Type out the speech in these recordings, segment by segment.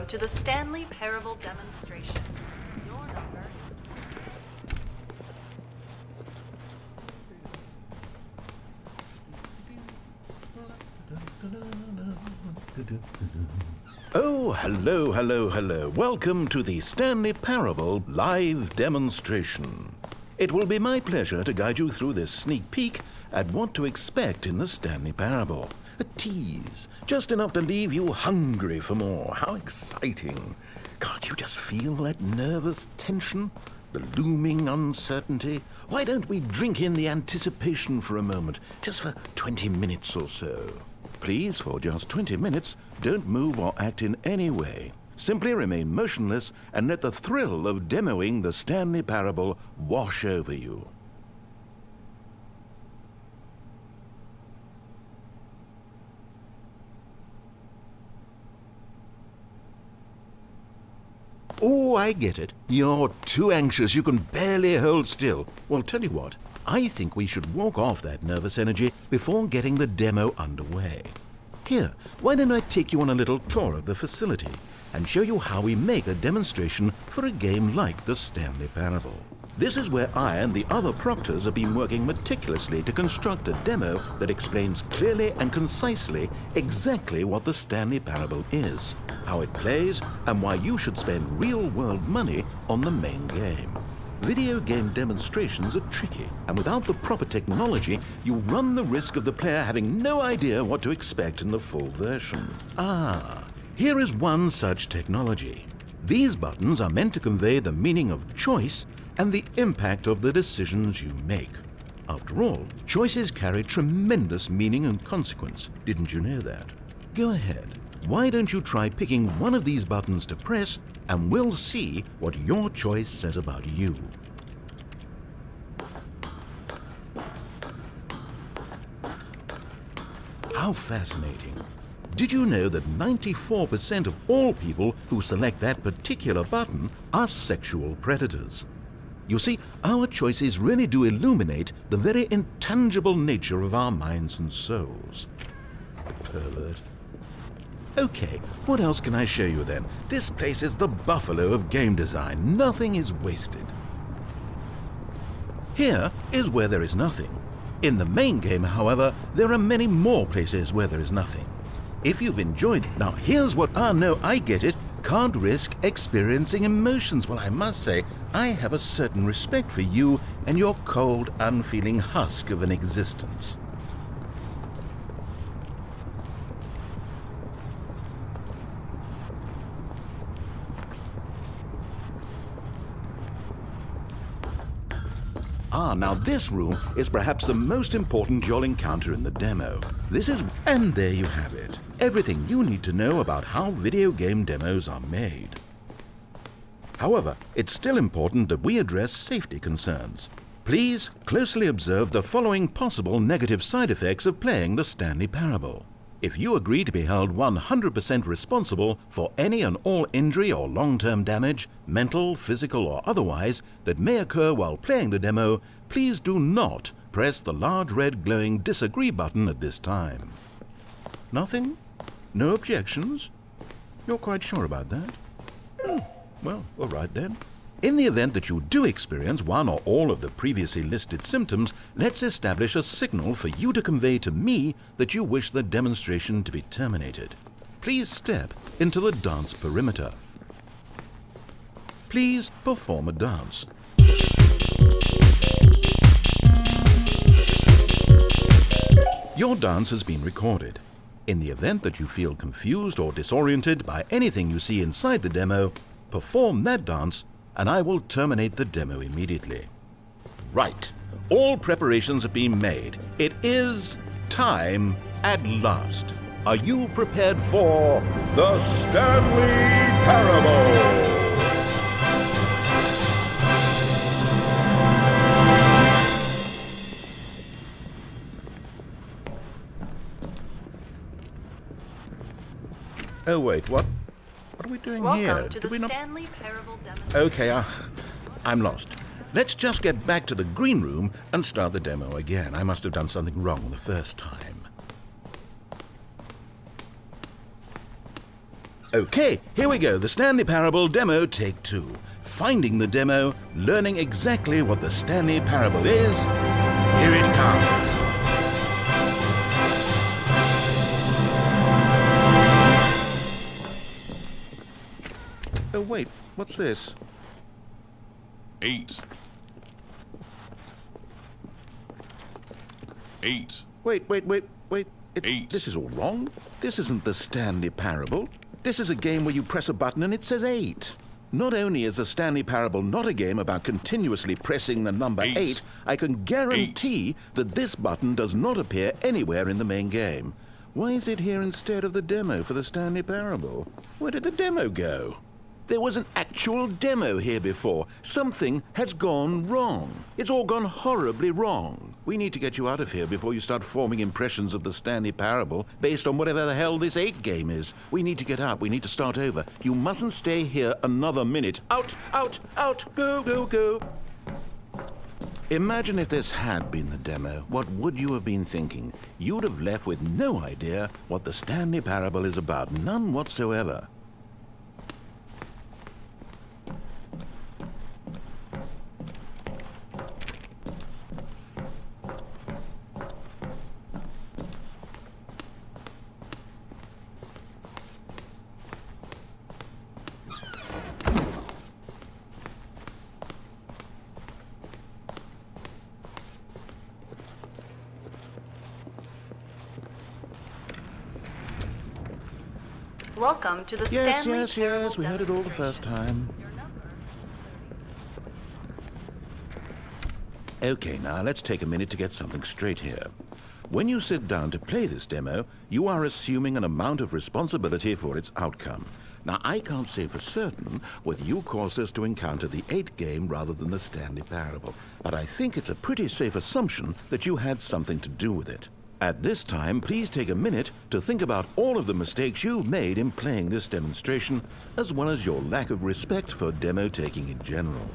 to the Stanley Parable demonstration. Your number is... Oh, hello. Welcome to the Stanley Parable live demonstration. It will be my pleasure to guide you through this sneak peek at what to expect in the Stanley Parable. A tease, just enough to leave you hungry for more. How exciting. Can't you just feel that nervous tension? The looming uncertainty? Why don't we drink in the anticipation for a moment, just for 20 minutes or so? Please, for just 20 minutes, don't move or act in any way. Simply remain motionless and let the thrill of demoing the Stanley Parable wash over you. Oh, I get it. You're too anxious. You can barely hold still. Well, tell you what. I think we should walk off that nervous energy before getting the demo underway. Here, why don't I take you on a little tour of the facility and show you how we make a demonstration for a game like the Stanley Parable. This is where I and the other proctors have been working meticulously to construct a demo that explains clearly and concisely exactly what the Stanley Parable is, how it plays, and why you should spend real-world money on the main game. Video game demonstrations are tricky, and without the proper technology, you run the risk of the player having no idea what to expect in the full version. Here is one such technology. These buttons are meant to convey the meaning of choice and the impact of the decisions you make. After all, choices carry tremendous meaning and consequence. Didn't you know that? Go ahead. Why don't you try picking one of these buttons to press, and we'll see what your choice says about you. How fascinating. Did you know that 94% of all people who select that particular button are sexual predators? You see, our choices really do illuminate the very intangible nature of our minds and souls. Pervert. Okay, what else can I show you then? This place is the buffalo of game design. Nothing is wasted. Here is where there is nothing. In the main game, however, there are many more places where there is nothing. If you've enjoyed... Now, here's what... no, I get it. Can't risk experiencing emotions. Well, I must say, I have a certain respect for you and your cold, unfeeling husk of an existence. Now this room is perhaps the most important you'll encounter in the demo. And there you have it. Everything you need to know about how video game demos are made. However, it's still important that we address safety concerns. Please closely observe the following possible negative side effects of playing the Stanley Parable. If you agree to be held 100% responsible for any and all injury or long-term damage, mental, physical, or otherwise, that may occur while playing the demo, please do not press the large red glowing disagree button at this time. Nothing? No objections? You're quite sure about that? Well, all right then. In the event that you do experience one or all of the previously listed symptoms, let's establish a signal for you to convey to me that you wish the demonstration to be terminated. Please step into the dance perimeter. Please perform a dance. Your dance has been recorded. In the event that you feel confused or disoriented by anything you see inside the demo, perform that dance and I will terminate the demo immediately. Right. All preparations have been made. It is time at last. Are you prepared for the Stanley Parable? Oh, wait, what? What are we doing here? Welcome to the Stanley Parable demonstration. Okay, I'm lost. Let's just get back to the green room and start the demo again. I must have done something wrong the first time. Okay, here we go. The Stanley Parable demo take 2. Finding the demo, learning exactly what the Stanley Parable is. Here it comes. Oh, wait, what's this? 8. 8. Wait. Eight. This is all wrong. This isn't the Stanley Parable. This is a game where you press a button and it says 8. Not only is the Stanley Parable not a game about continuously pressing the number 8, I can guarantee that this button does not appear anywhere in the main game. Why is it here instead of the demo for the Stanley Parable? Where did the demo go? There was an actual demo here before. Something has gone wrong. It's all gone horribly wrong. We need to get you out of here before you start forming impressions of the Stanley Parable based on whatever the hell this 8 game is. We need to get out. We need to start over. You mustn't stay here another minute. Out! Go! Imagine if this had been the demo. What would you have been thinking? You'd have left with no idea what the Stanley Parable is about. None whatsoever. Welcome to the Stanley Yes, Parable we heard it all the first time. Your number. Okay, now let's take a minute to get something straight here. When you sit down to play this demo, you are assuming an amount of responsibility for its outcome. Now, I can't say for certain whether you caused us to encounter the 8 game rather than the Stanley Parable, but I think it's a pretty safe assumption that you had something to do with it. At this time, please take a minute to think about all of the mistakes you've made in playing this demonstration, as well as your lack of respect for demo taking in general.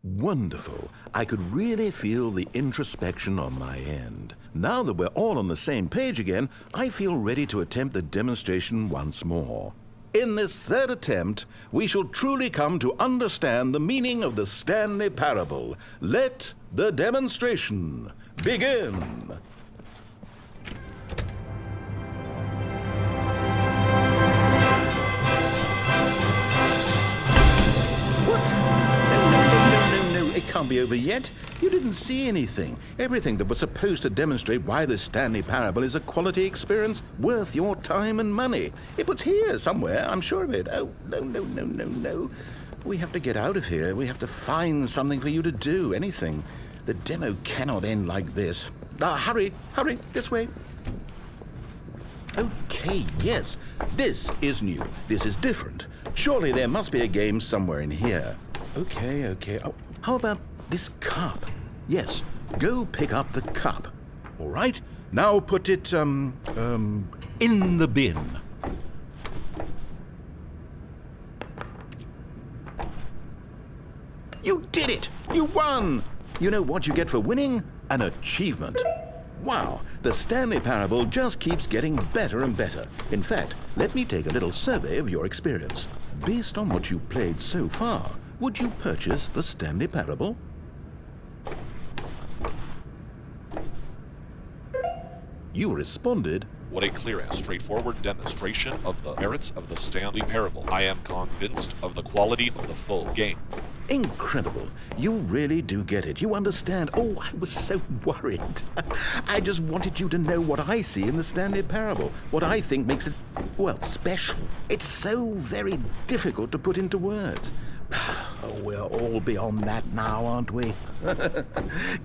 Wonderful. I could really feel the introspection on my end. Now that we're all on the same page again, I feel ready to attempt the demonstration once more. In this third attempt, we shall truly come to understand the meaning of the Stanley Parable. Let the demonstration begin. It can't be over yet. You didn't see anything. Everything that was supposed to demonstrate why the Stanley Parable is a quality experience worth your time and money. It was here somewhere, I'm sure of it. Oh, no. We have to get out of here. We have to find something for you to do, anything. The demo cannot end like this. Hurry, this way. Okay, yes, this is new. This is different. Surely there must be a game somewhere in here. Okay. Oh, how about this cup? Yes, go pick up the cup. All right, now put it, in the bin. You did it! You won! You know what you get for winning? An achievement. Wow, the Stanley Parable just keeps getting better and better. In fact, let me take a little survey of your experience. Based on what you've played so far, would you purchase the Stanley Parable? You responded, What a clear and straightforward demonstration of the merits of the Stanley Parable. I am convinced of the quality of the full game. incredible. You really do get it. You understand. Oh, I was so worried. I just wanted you to know what I see in the Stanley Parable, what I think makes it, well, special. It's so very difficult to put into words. Oh, we're all beyond that now, aren't we?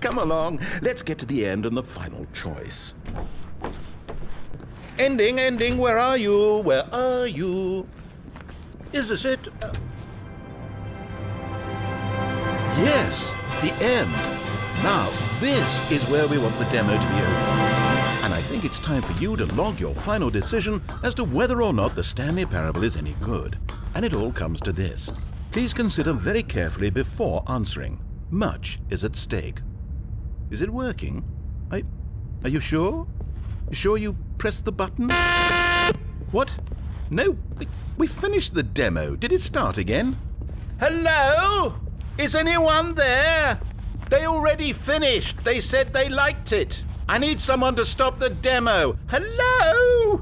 Come along, let's get to the end and the final choice. Ending, where are you? Where are you? Is this it? Yes, the end. Now, this is where we want the demo to be over. And I think it's time for you to log your final decision as to whether or not the Stanley Parable is any good. And it all comes to this. Please consider very carefully before answering. Much is at stake. Is it working? Are you sure? You sure you pressed the button? What? No, we finished the demo. Did it start again? Hello? Is anyone there? They already finished. They said they liked it. I need someone to stop the demo. Hello?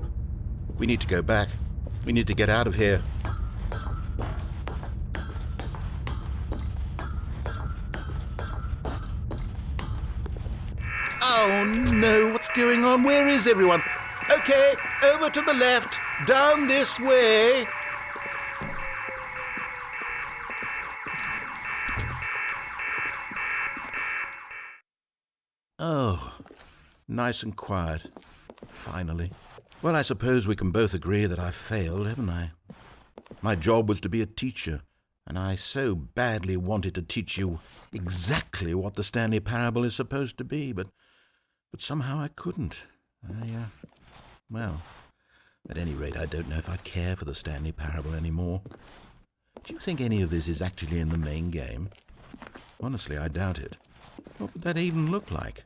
We need to go back. We need to get out of here. Oh no, what's going on? Where is everyone? Okay, over to the left, down this way. Oh, nice and quiet. Finally. Well, I suppose we can both agree that I failed, haven't I? My job was to be a teacher, and I so badly wanted to teach you exactly what the Stanley Parable is supposed to be, but somehow I couldn't. Well, at any rate, I don't know if I care for the Stanley Parable anymore. Do you think any of this is actually in the main game? Honestly, I doubt it. What would that even look like?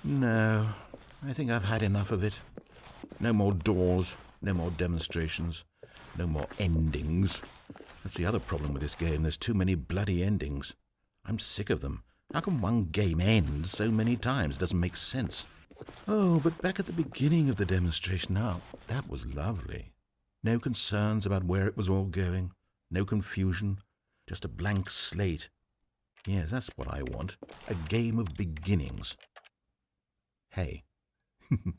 No, I think I've had enough of it. No more doors, no more demonstrations, no more endings. That's the other problem with this game. There's too many bloody endings. I'm sick of them. How can one game end so many times? It doesn't make sense. Oh, but back at the beginning of the demonstration, now, that was lovely. No concerns about where it was all going. No confusion. Just a blank slate. Yes, that's what I want. A game of beginnings. Hey, do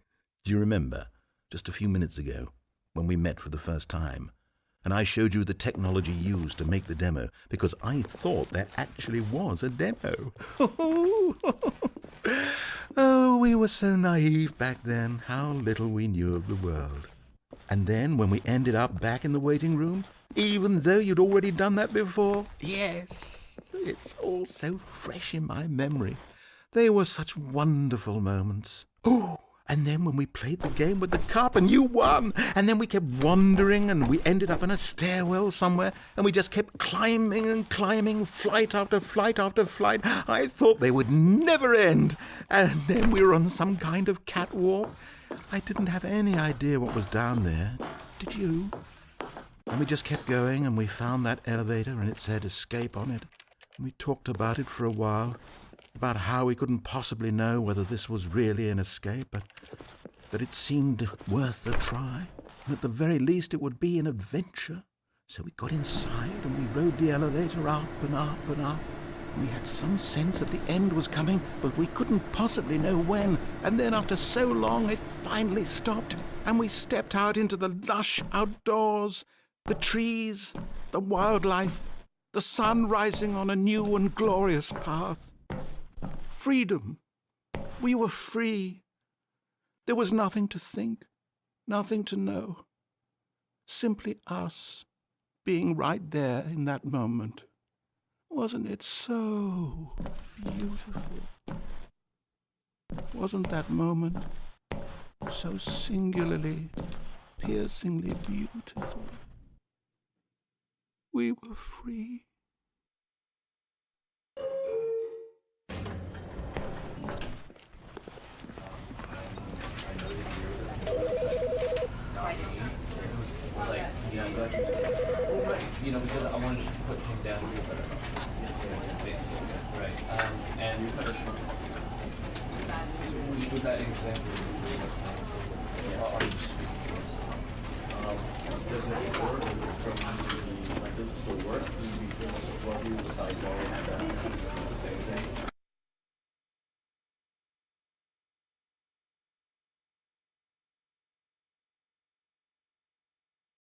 you remember, just a few minutes ago, when we met for the first time, and I showed you the technology used to make the demo, because I thought there actually was a demo. Oh, we were so naive back then. How little we knew of the world. And then, when we ended up back in the waiting room, even though you'd already done that before, yes, it's all so fresh in my memory. They were such wonderful moments. Oh, and then when we played the game with the cup and you won, and then we kept wandering and we ended up in a stairwell somewhere and we just kept climbing and climbing, flight after flight after flight. I thought they would never end. And then we were on some kind of catwalk. I didn't have any idea what was down there. Did you? And we just kept going and we found that elevator and it said escape on it. And we talked about it for a while. About how we couldn't possibly know whether this was really an escape, but it seemed worth a try, and at the very least it would be an adventure. So we got inside and we rode the elevator up and up and up. We had some sense that the end was coming, but we couldn't possibly know when. And then after so long, it finally stopped, and we stepped out into the lush outdoors, the trees, the wildlife, the sun rising on a new and glorious path. Freedom. We were free. There was nothing to think, nothing to know. Simply us being right there in that moment. Wasn't it so beautiful? Wasn't that moment so singularly, piercingly beautiful? We were free. Because I wanted to put him down here, but basically, right. And was that example?